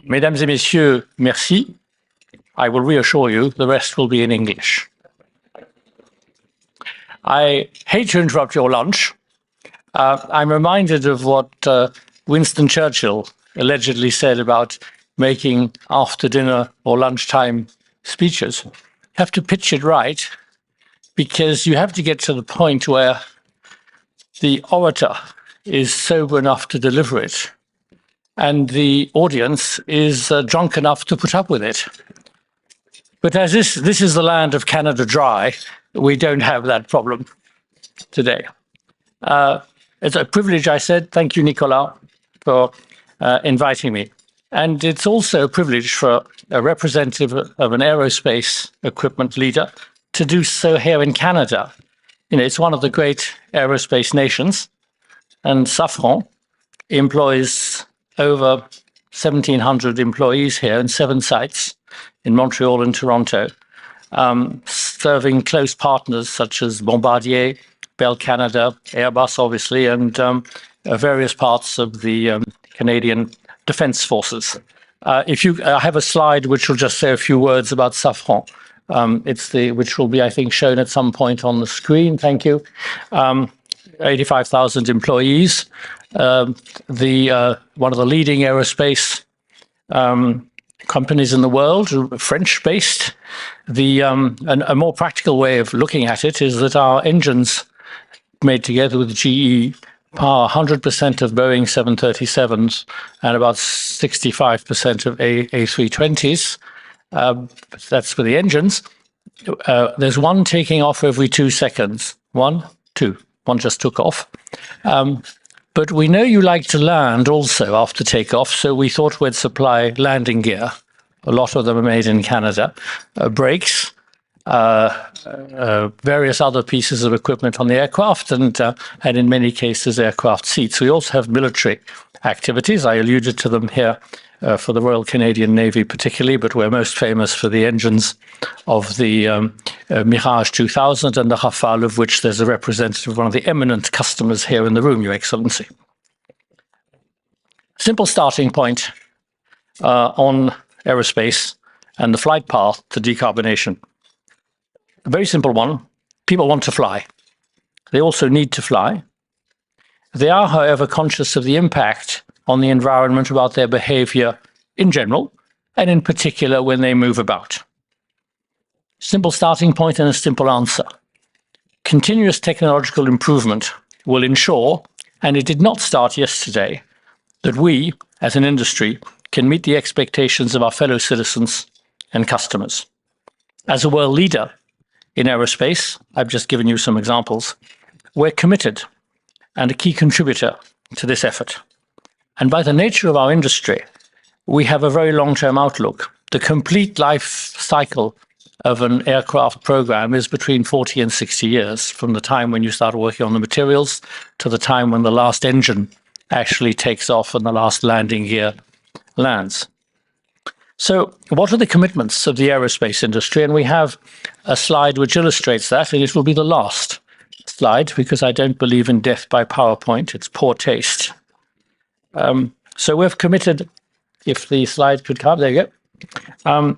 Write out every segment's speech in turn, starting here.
Mesdames et messieurs, merci. I will reassure you, the rest will be in English. I hate to interrupt your lunch. I'm reminded of what Winston Churchill allegedly said about making after dinner or lunchtime speeches. You have to pitch it right, because you have to get to the point where the orator is sober enough to deliver it, and the audience is drunk enough to put up with it. But as this is the land of Canada Dry, we don't have that problem today. It's a privilege, I said. Thank you, Nicolas, for inviting me. And it's also a privilege for a representative of an aerospace equipment leader to do so here in Canada. You know, it's one of the great aerospace nations, and Safran employs over 1,700 employees here in 7 sites in Montreal and Toronto, serving close partners such as Bombardier, Bell Canada, Airbus, obviously, and various parts of the Canadian Defence Forces. I have a slide which will just say a few words about Safran. Which will be, I think, shown at some point on the screen. Thank you. 85,000 employees. One of the leading aerospace companies in the world, French-based. A more practical way of looking at it is that our engines, made together with GE, power 100% of Boeing 737s and about 65% of A320s. That's for the engines. There's one taking off every 2 seconds. 1, 2. One just took off. But we know you like to land also after takeoff, so we thought we'd supply landing gear. A lot of them are made in Canada. Brakes, various other pieces of equipment on the aircraft, and in many cases, aircraft seats. We also have military activities. I alluded to them here for the Royal Canadian Navy particularly, but we're most famous for the engines of the Mirage 2000 and the Rafale, of which there's a representative of one of the eminent customers here in the room, Your Excellency. Simple starting point on aerospace and the flight path to decarbonation. A very simple one. People want to fly. They also need to fly. They are, however, conscious of the impact on the environment about their behavior in general, and in particular when they move about. Simple starting point and a simple answer. Continuous technological improvement will ensure, and it did not start yesterday, that we, as an industry, can meet the expectations of our fellow citizens and customers. As a world leader in aerospace, I've just given you some examples, we're committed and a key contributor to this effort. And by the nature of our industry, we have a very long-term outlook. The complete life cycle of an aircraft program is between 40 and 60 years, from the time when you start working on the materials to the time when the last engine actually takes off and the last landing gear lands. So what are the commitments of the aerospace industry? And we have a slide which illustrates that, and it will be the last slide because I don't believe in death by PowerPoint. It's poor taste. So we've committed, if the slide could come, there you go.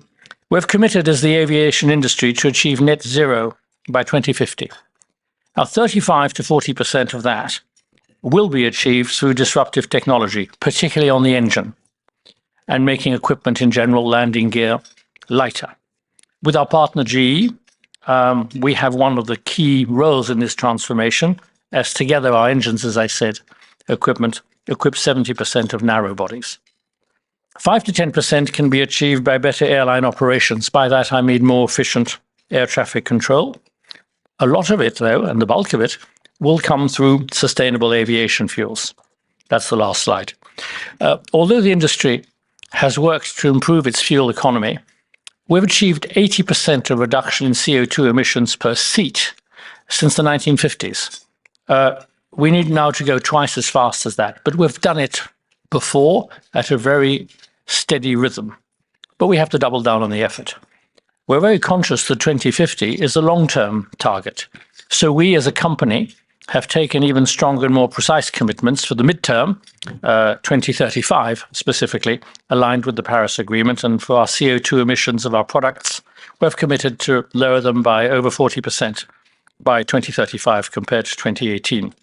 We've committed as the aviation industry to achieve net zero by 2050. Now, 35 to 40% of that will be achieved through disruptive technology, particularly on the engine, and making equipment in general, landing gear, lighter. With our partner GE, we have one of the key roles in this transformation, as together our engines, as I said, equipment equip 70% of narrow bodies. 5 to 10% can be achieved by better airline operations. By that, I mean more efficient air traffic control. A lot of it, though, and the bulk of it, will come through sustainable aviation fuels. That's the last slide. Although the industry has worked to improve its fuel economy, we've achieved 80% of reduction in CO2 emissions per seat since the 1950s. We need now to go twice as fast as that, but we've done it before at a very steady rhythm. But we have to double down on the effort. We're very conscious that 2050 is a long-term target. So we as a company have taken even stronger and more precise commitments for the midterm, 2035 specifically, aligned with the Paris Agreement. And for our CO2 emissions of our products, we've committed to lower them by over 40% by 2035 compared to 2018.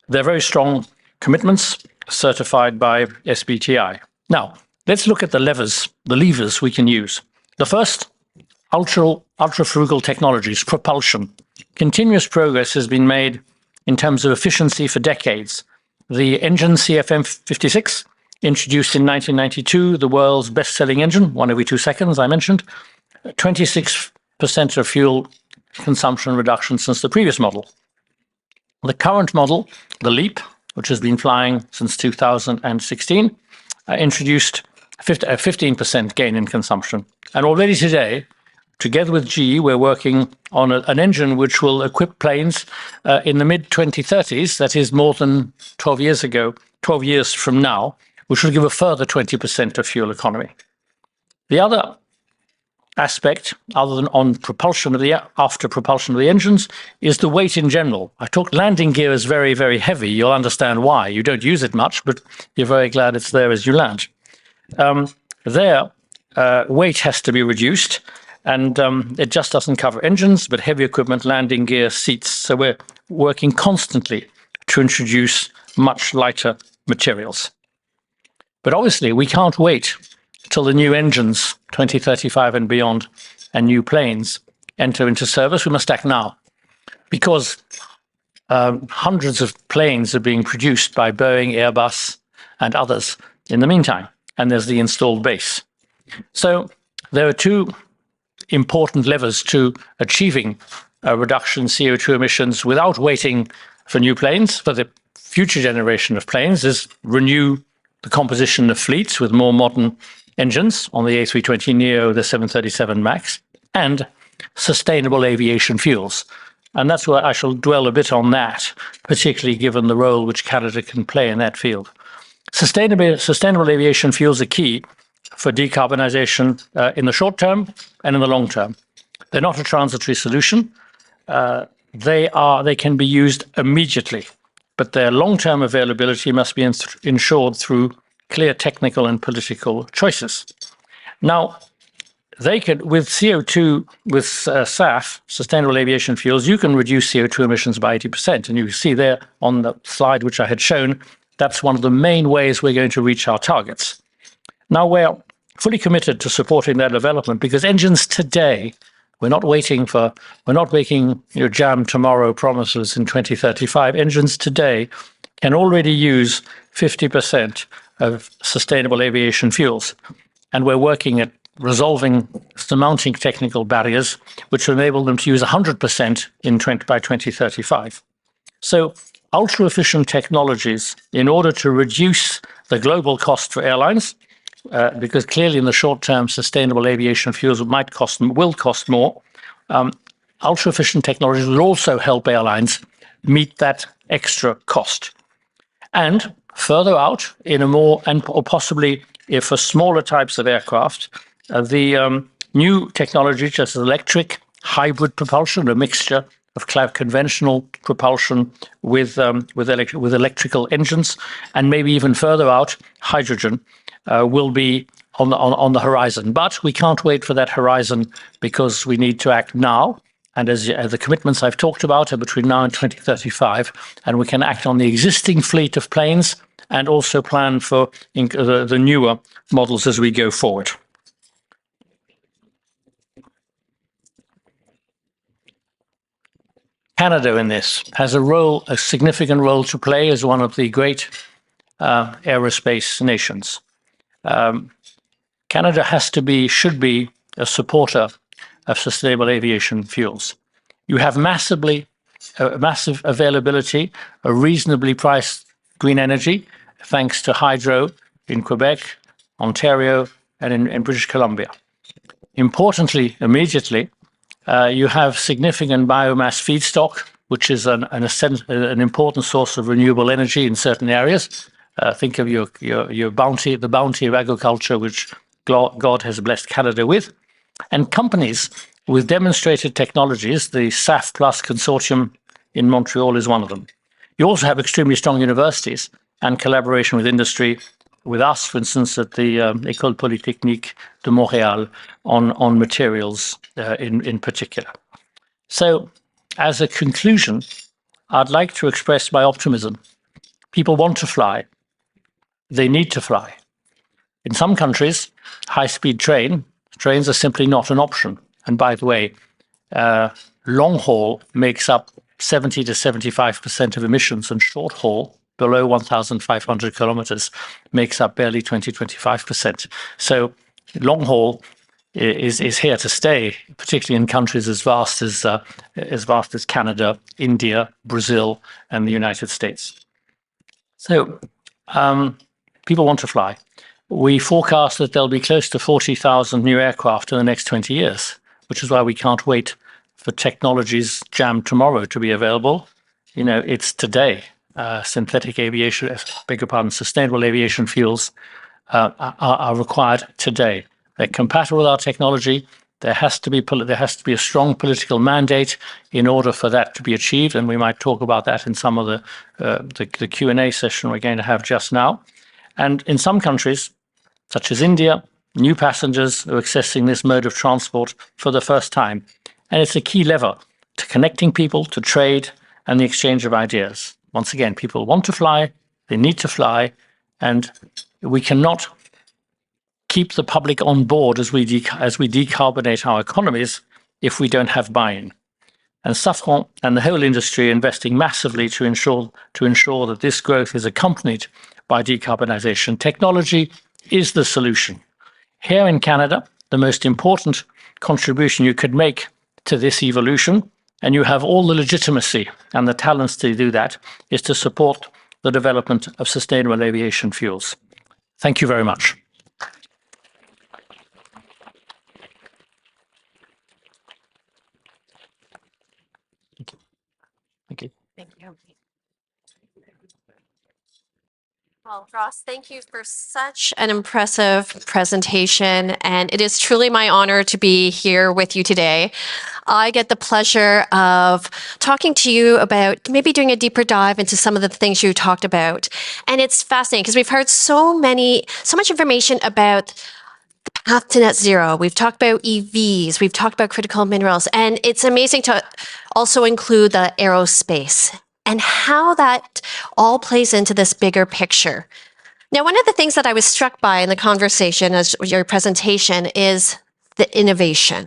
They're very strong commitments certified by SBTi. Now, let's look at the levers we can use. The first, ultra-frugal technologies, propulsion. Continuous progress has been made in terms of efficiency for decades. The engine CFM56, introduced in 1992, the world's best-selling engine, one every 2 seconds, I mentioned, 26% of fuel consumption reduction since the previous model. The current model, the LEAP, which has been flying since 2016, introduced a 15% gain in consumption. And already today, together with GE, we're working on an engine which will equip planes in the mid-2030s, that is more than 12 years ago, 12 years from now, which will give a further 20% of fuel economy. The other aspect, other than on propulsion of after propulsion of the engines, is the weight in general. I talked landing gear is very, very heavy. You'll understand why. You don't use it much, but you're very glad it's there as you land. Weight has to be reduced, and it just doesn't cover engines, but heavy equipment, landing gear, seats. So we're working constantly to introduce much lighter materials. But obviously, we can't wait till the new engines, 2035 and beyond, and new planes enter into service. We must act now, because hundreds of planes are being produced by Boeing, Airbus, and others in the meantime, and there's the installed base. So there are two important levers to achieving a reduction in CO2 emissions without waiting for new planes. For the future generation of planes is renew the composition of fleets with more modern engines on the A320neo, the 737 MAX, and sustainable aviation fuels. And that's where I shall dwell a bit on that, particularly given the role which Canada can play in that field. Sustainable aviation fuels are key for decarbonisation in the short term and in the long term. They're not a transitory solution. They can be used immediately, but their long-term availability must be ensured through clear technical and political choices. Now, they could, with CO2, with SAF, sustainable aviation fuels, you can reduce CO2 emissions by 80%. And you see there on the slide which I had shown, that's one of the main ways we're going to reach our targets. Now, we're fully committed to supporting that development, because engines today, we're not making jam tomorrow promises in 2035. Engines today can already use 50% of sustainable aviation fuels. And we're working at surmounting technical barriers, which will enable them to use 100% by 2035. So ultra-efficient technologies, in order to reduce the global cost for airlines, because clearly in the short term, sustainable aviation fuels will cost more. Ultra-efficient technologies will also help airlines meet that extra cost. And further out, or possibly for smaller types of aircraft, the new technology, such as electric, hybrid propulsion, a mixture of conventional propulsion with electrical engines, and maybe even further out, hydrogen, will be on the horizon. But we can't wait for that horizon, because we need to act now. And as the commitments I've talked about are between now and 2035, and we can act on the existing fleet of planes and also plan for the newer models as we go forward. Canada in this has a significant role to play as one of the great aerospace nations. Canada should be a supporter of sustainable aviation fuels. You have massive availability, a reasonably priced green energy, thanks to hydro in Quebec, Ontario, and in British Columbia. Importantly, immediately, you have significant biomass feedstock, which is an important source of renewable energy in certain areas. Think of the bounty of agriculture, which God has blessed Canada with. And companies with demonstrated technologies, the SAF Plus consortium in Montreal is one of them. You also have extremely strong universities and collaboration with industry, with us, for instance, at the École Polytechnique de Montréal on materials in particular. So, as a conclusion, I'd like to express my optimism. People want to fly. They need to fly. In some countries, high-speed trains are simply not an option. And by the way, long haul makes up 70 to 75% of emissions, and short haul, below 1,500 kilometers, makes up barely 20-25%. So long haul is here to stay, particularly in countries as vast as Canada, India, Brazil, and the United States. So people want to fly. We forecast that there'll be close to 40,000 new aircraft in the next 20 years, which is why we can't wait for technologies jammed tomorrow to be available. You know, it's today. Synthetic aviation, sustainable aviation fuels are required today. They're compatible with our technology. There has to be a strong political mandate in order for that to be achieved, and we might talk about that in some of the Q&A session we're going to have just now. And in some countries, such as India, new passengers are accessing this mode of transport for the first time. And it's a key lever to connecting people to trade and the exchange of ideas. Once again, people want to fly, they need to fly, and we cannot keep the public on board as we decarbonate our economies if we don't have buy-in. And Safran and the whole industry are investing massively to ensure that this growth is accompanied by decarbonization. Technology is the solution. Here in Canada, the most important contribution you could make to this evolution, and you have all the legitimacy and the talents to do that, is to support the development of sustainable aviation fuels. Thank you very much. Thank you. Thank you. Well, Ross, thank you for such an impressive presentation, and it is truly my honor to be here with you today. I get the pleasure of talking to you about maybe doing a deeper dive into some of the things you talked about. And it's fascinating because we've heard so much information about the path to net zero. We've talked about EVs, we've talked about critical minerals, and it's amazing to also include the aerospace and how that all plays into this bigger picture. Now, one of the things that I was struck by in the conversation as your presentation is the innovation.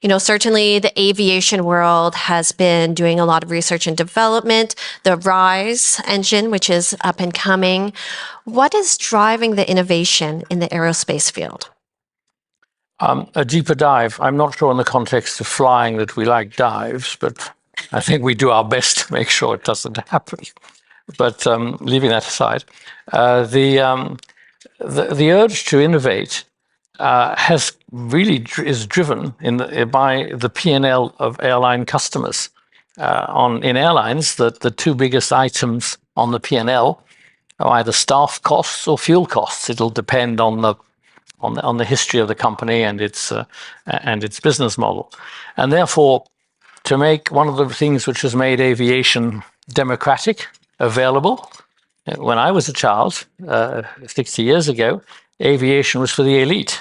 You know, certainly the aviation world has been doing a lot of research and development, the RISE engine, which is up and coming. What is driving the innovation in the aerospace field? A deeper dive. I'm not sure in the context of flying that we like dives, but I think we do our best to make sure it doesn't happen. But leaving that aside, the urge to innovate is driven by the P&L of airline customers. In airlines, the two biggest items on the P&L are either staff costs or fuel costs. It'll depend on the history of the company and its business model, and therefore, to make one of the things which has made aviation democratic, available. When I was a child, 60 years ago, aviation was for the elite.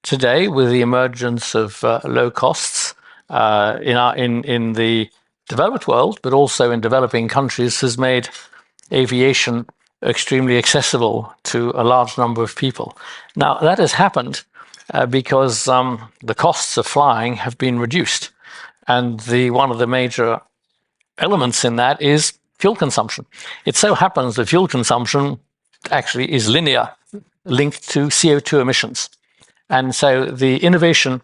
Today, with the emergence of low costs in the developed world, but also in developing countries, has made aviation extremely accessible to a large number of people. Now, that has happened because the costs of flying have been reduced. And one of the major elements in that is fuel consumption. It so happens that fuel consumption actually is linear, linked to CO2 emissions. And so the innovation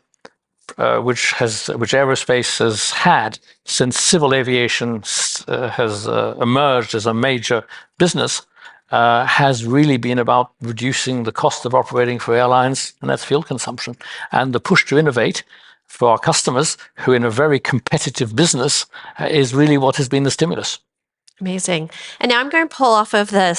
which aerospace has had since civil aviation has emerged as a major business has really been about reducing the cost of operating for airlines, and that's fuel consumption. And the push to innovate for our customers, who are in a very competitive business, is really what has been the stimulus. Amazing. And now I'm going to pull off of the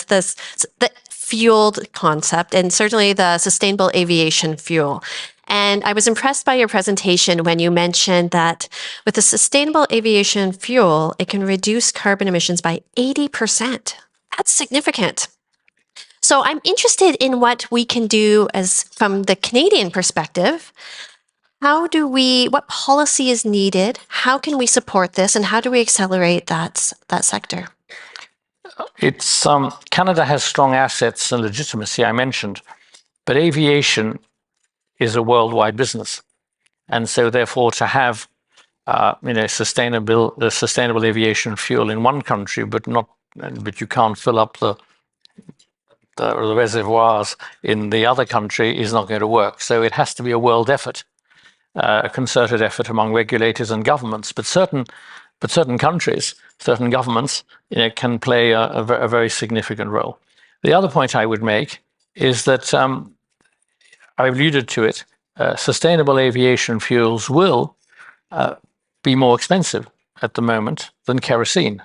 fueled concept, and certainly the sustainable aviation fuel. And I was impressed by your presentation when you mentioned that with a sustainable aviation fuel, it can reduce carbon emissions by 80%. That's significant. So I'm interested in what we can do as from the Canadian perspective. What policy is needed? How can we support this? And how do we accelerate that sector? It's Canada has strong assets and legitimacy, I mentioned, but aviation is a worldwide business. And so therefore to have sustainable aviation fuel in one country, but you can't fill up the reservoirs in the other country is not going to work. So it has to be a world effort, a concerted effort among regulators and governments. But certain countries, certain governments, can play a very significant role. The other point I would make is that I alluded to it. Sustainable aviation fuels will be more expensive at the moment than kerosene.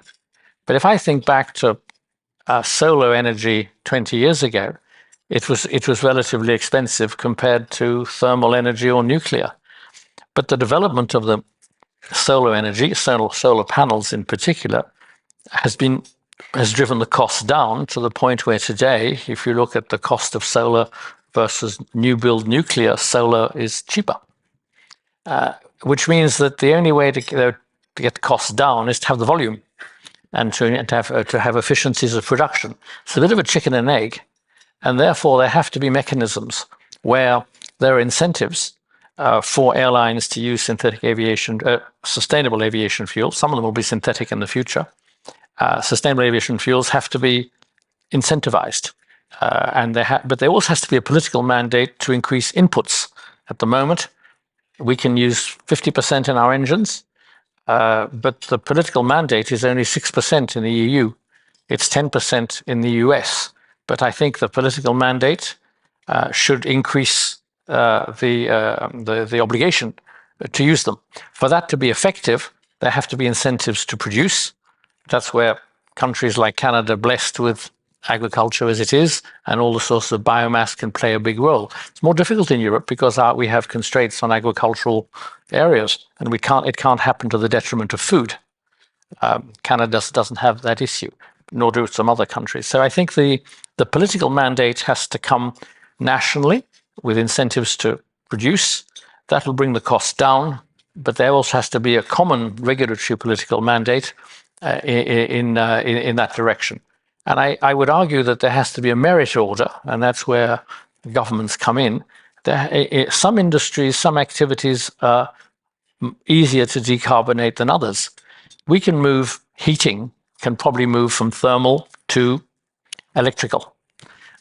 But if I think back to solar energy 20 years ago, it was relatively expensive compared to thermal energy or nuclear. But the development of the solar energy, solar panels in particular, has driven the cost down to the point where today, if you look at the cost of solar versus new build nuclear, solar is cheaper. Which means that the only way to get costs down is to have the volume and to have efficiencies of production. It's a bit of a chicken and egg, and therefore there have to be mechanisms where there are incentives for airlines to use sustainable aviation fuel. Some of them will be synthetic in the future. Sustainable aviation fuels have to be incentivized, but there also has to be a political mandate to increase inputs. At the moment, we can use 50% in our engines, but the political mandate is only 6% in the EU. It's 10% in the US. But I think the political mandate should increase the obligation to use them. For that to be effective, there have to be incentives to produce. That's where countries like Canada, blessed with agriculture as it is, and all the sources of biomass can play a big role. It's more difficult in Europe because we have constraints on agricultural areas, and it can't happen to the detriment of food. Canada doesn't have that issue, nor do some other countries. So I think the political mandate has to come nationally with incentives to produce. That will bring the costs down, but there also has to be a common regulatory political mandate in that direction. And I would argue that there has to be a merit order, and that's where governments come in. Some industries, some activities are easier to decarbonate than others. We can move heating, can probably move from thermal to electrical.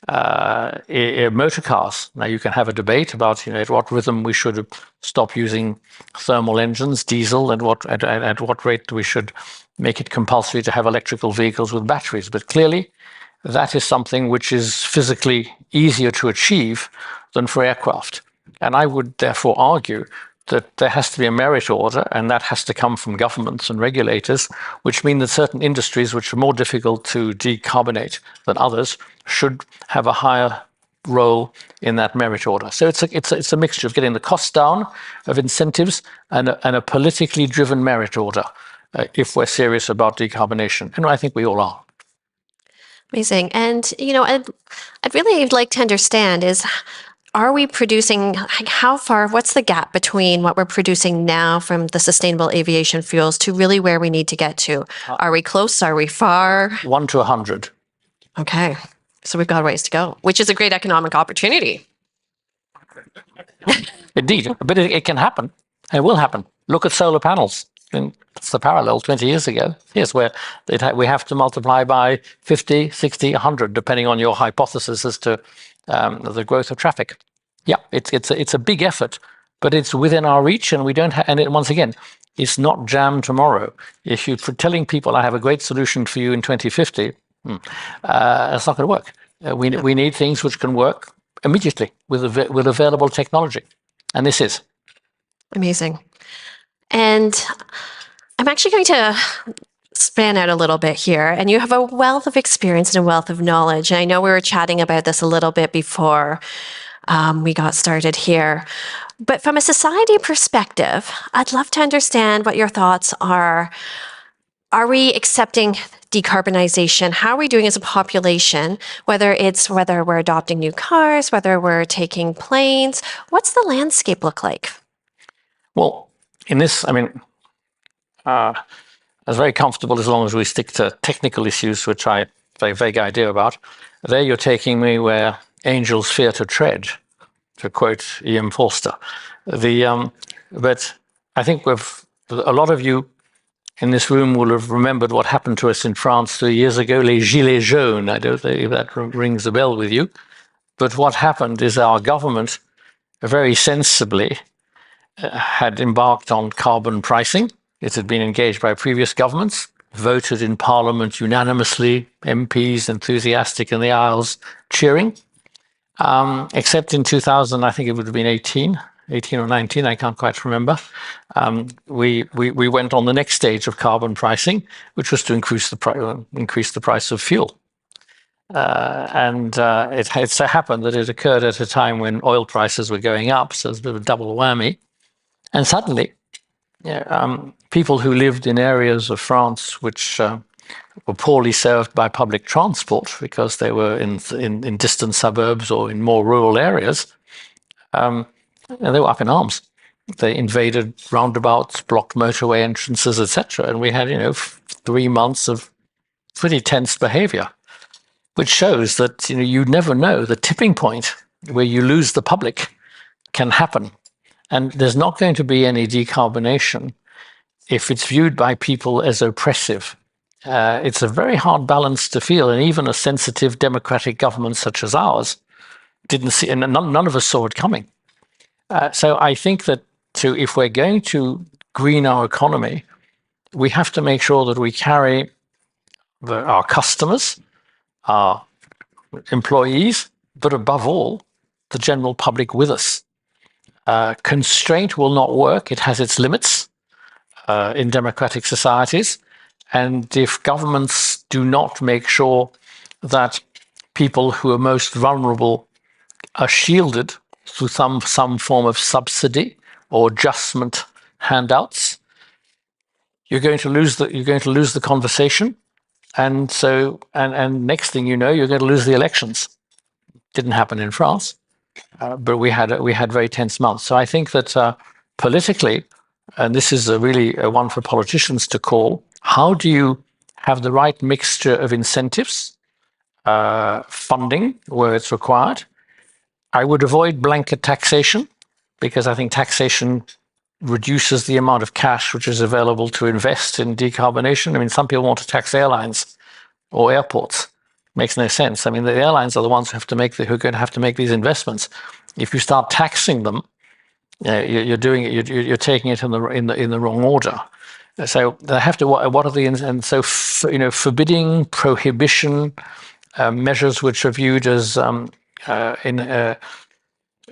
Motor cars, now you can have a debate about at what rhythm we should stop using thermal engines, diesel, and at what rate we should make it compulsory to have electrical vehicles with batteries. But clearly, that is something which is physically easier to achieve than for aircraft. And I would therefore argue that there has to be a merit order, and that has to come from governments and regulators, which mean that certain industries which are more difficult to decarbonate than others should have a higher role in that merit order. So it's a mixture of getting the costs down, of incentives, and a politically driven merit order if we're serious about decarbonation. And I think we all are. Amazing. And, I'd really like to understand is, are we producing, what's the gap between what we're producing now from the sustainable aviation fuels to really where we need to get to? Are we close? Are we far? 1 to 100. Okay. So we've got a ways to go, which is a great economic opportunity. Indeed, but it can happen. It will happen. Look at solar panels. It's the parallel 20 years ago. Yes, where we have to multiply by 50, 60, 100, depending on your hypothesis as to the growth of traffic. Yeah, it's a big effort, but it's within our reach, and we don't have. And once again, it's not jam tomorrow. If you're telling people I have a great solution for you in 2050, that's not going to work. We need things which can work immediately with available technology, and this is amazing. And I'm actually going to span out a little bit here, and you have a wealth of experience and a wealth of knowledge. And I know we were chatting about this a little bit before we got started here. But from a society perspective, I'd love to understand what your thoughts are. Are we accepting decarbonization? How are we doing as a population? Whether we're adopting new cars, whether we're taking planes, what's the landscape look like? Well, in this, I mean, I was very comfortable as long as we stick to technical issues, which I have a vague idea about. There you're taking me where angels fear to tread, to quote E.M. Forster. But I think a lot of you in this room will have remembered what happened to us in France 3 years ago, les gilets jaunes. I don't know if that rings a bell with you. But what happened is our government very sensibly had embarked on carbon pricing. It had been engaged by previous governments, voted in Parliament unanimously, MPs enthusiastic in the aisles cheering. Except in 2000, I think it would have been 18 or 19, I can't quite remember. We went on the next stage of carbon pricing, which was to increase the price of fuel. It so happened that it occurred at a time when oil prices were going up, so it's a bit of a double whammy. And suddenly, people who lived in areas of France which were poorly served by public transport because they were in distant suburbs or in more rural areas, and they were up in arms. They invaded roundabouts, blocked motorway entrances, etc. And we had, 3 months of pretty tense behavior, which shows that you never know. The tipping point where you lose the public can happen. And there's not going to be any decarbonation if it's viewed by people as oppressive. It's a very hard balance to feel, and even a sensitive democratic government such as ours didn't see, and none of us saw it coming. So I think that if we're going to green our economy, we have to make sure that we carry our customers, our employees, but above all, the general public with us. Constraint will not work. It has its limits in democratic societies. And if governments do not make sure that people who are most vulnerable are shielded through some form of subsidy or adjustment handouts, you're going to lose the conversation. And so, and next thing you know, you're going to lose the elections. Didn't happen in France, but we had very tense months. So I think that politically, and this is really one for politicians to call, how do you have the right mixture of incentives, funding where it's required? I would avoid blanket taxation, because I think taxation reduces the amount of cash which is available to invest in decarbonation. I mean, some people want to tax airlines or airports. Makes no sense. I mean, the airlines are the ones who are going to have to make these investments. If you start taxing them, you're doing it. You're taking it in the wrong order. So they have to. What are the and so forbidding, prohibition measures which are viewed as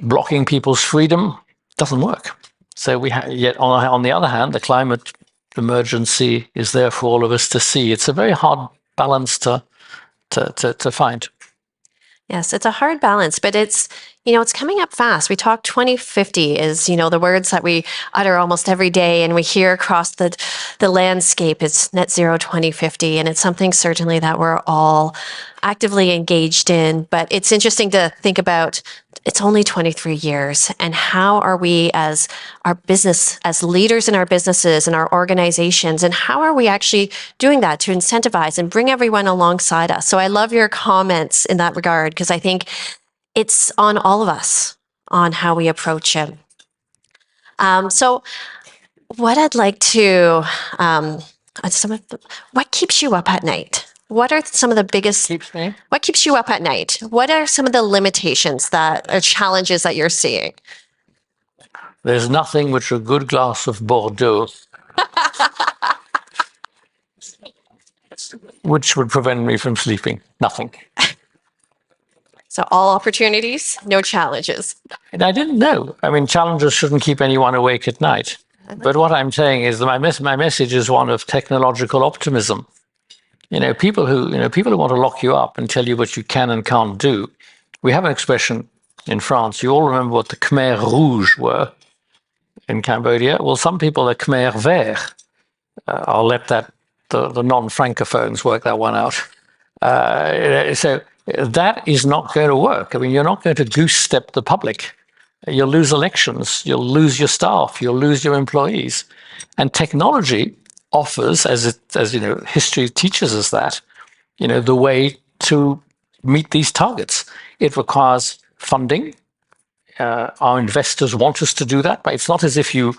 blocking people's freedom doesn't work. So yet on the other hand, the climate emergency is there for all of us to see. It's a very hard balance to find. Yes, it's a hard balance, but it's coming up fast. We talk 2050 is, the words that we utter almost every day, and we hear across the landscape is net zero 2050. And it's something certainly that we're all actively engaged in. But it's interesting to think about, it's only 23 years. And how are we as leaders in our businesses and our organizations, and how are we actually doing that to incentivize and bring everyone alongside us? So I love your comments in that regard, because I think it's on all of us on how we approach it. So what I'd like to, what keeps you up at night? What are some of the biggest, what keeps you up at night? What are some of the limitations challenges that you're seeing? There's nothing which a good glass of Bordeaux which would prevent me from sleeping. Nothing. So all opportunities, no challenges. And I didn't know. I mean, challenges shouldn't keep anyone awake at night. But what I'm saying is that my message is one of technological optimism. People who want to lock you up and tell you what you can and can't do. We have an expression, in France. You all remember what the Khmer Rouge were in Cambodia. Well, some people are Khmer Vert. I'll let the non-francophones work that one out. So that is not going to work. I mean, you're not going to goose step the public. You'll lose elections. You'll lose your staff. You'll lose your employees. And technology offers, as you know, history teaches us that, you know, the way to meet these targets. It requires funding. Our investors want us to do that, but it's not as if you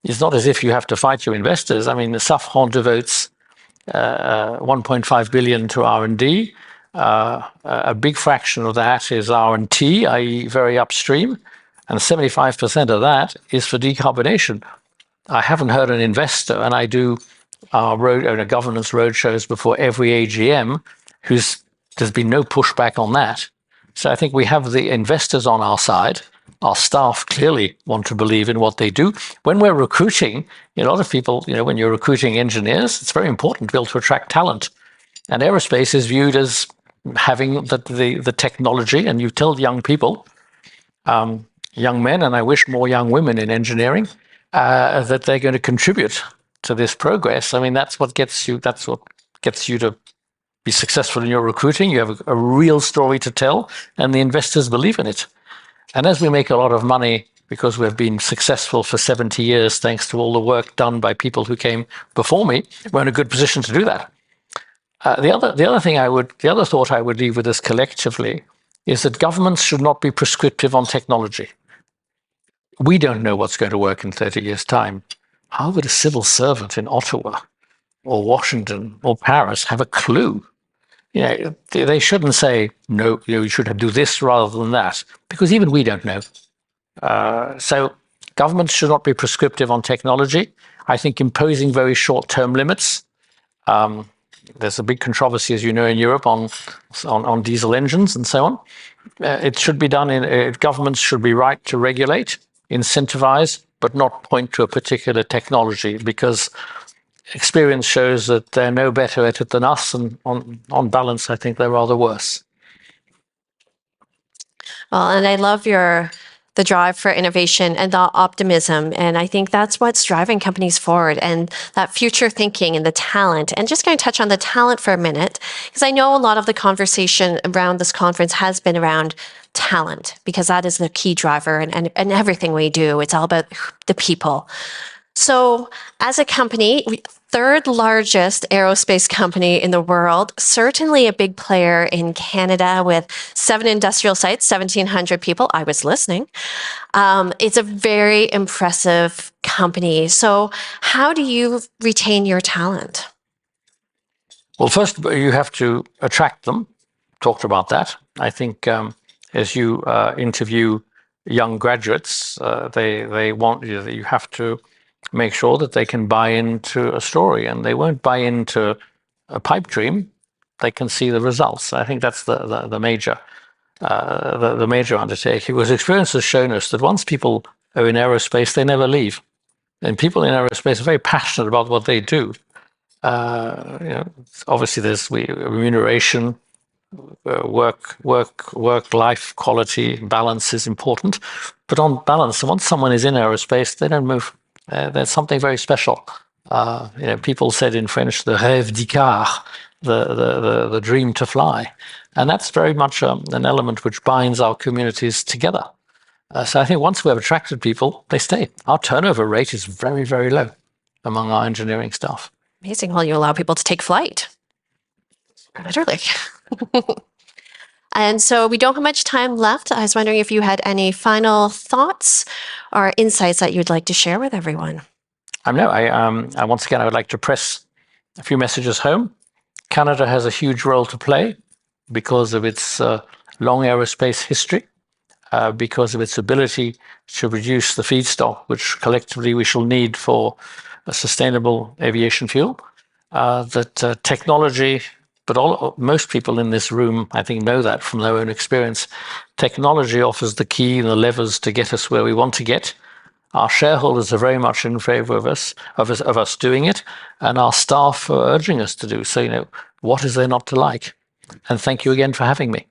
have to fight your investors. I mean, the Safran devotes 1.5 billion to R&D. A big fraction of that is R&T, i.e. very upstream, and 75% of that is for decarbonation. I haven't heard an investor, and I do governance roadshows before every AGM, there's been no pushback on that. So I think we have the investors on our side. Our staff clearly want to believe in what they do. When we're recruiting, a lot of people, when you're recruiting engineers, it's very important to be able to attract talent. And aerospace is viewed as having the technology, and you tell young people, young men, and I wish more young women in engineering, that they're going to contribute to this progress. I mean, that's what gets you to be successful in your recruiting. You have a real story to tell, and the investors believe in it. And as we make a lot of money because we've been successful for 70 years, thanks to all the work done by people who came before me, we're in a good position to do that. The other thought I would leave with us collectively is that governments should not be prescriptive on technology. We don't know what's going to work in 30 years' time. How would a civil servant in Ottawa or Washington or Paris have a clue? They shouldn't say, no, you should do this rather than that, because even we don't know. So governments should not be prescriptive on technology. I think imposing very short-term limits. There's a big controversy, as you know, in Europe on diesel engines and so on. It should be done governments should be right to regulate, incentivize, but not point to a particular technology, because experience shows that they're no better at it than us, and on balance, I think they're rather worse. Well, and I love the drive for innovation and the optimism. And I think that's what's driving companies forward, and that future thinking and the talent. And just going to touch on the talent for a minute, because I know a lot of the conversation around this conference has been around talent, because that is the key driver and everything we do. It's all about the people. So as a company, third largest aerospace company in the world, certainly a big player in Canada with 7 industrial sites, 1,700 people. I was listening. It's a very impressive company. So how do you retain your talent? Well, first, you have to attract them. Talked about that. I think as you interview young graduates, they want you have to make sure that they can buy into a story, and they won't buy into a pipe dream. They can see the results. I think that's the major undertaking. Because experience has shown us that once people are in aerospace, they never leave, and people in aerospace are very passionate about what they do. Obviously, there's remuneration, work-life quality balance is important, but on balance, once someone is in aerospace, they don't move. There's something very special. People said in French, the rêve d'Icare, the dream to fly. And that's very much an element which binds our communities together. So I think once we have attracted people, they stay. Our turnover rate is very, very low among our engineering staff. Amazing. Well, you allow people to take flight. Literally. And so we don't have much time left. I was wondering if you had any final thoughts or insights that you'd like to share with everyone. Once again, I would like to press a few messages home. Canada has a huge role to play because of its long aerospace history, because of its ability to produce the feedstock, which collectively we shall need for a sustainable aviation fuel. That technology, but most people in this room, I think, know that from their own experience. Technology offers the key and the levers to get us where we want to get. Our shareholders are very much in favor of us doing it, and our staff are urging us to do so. What is there not to like? And thank you again for having me.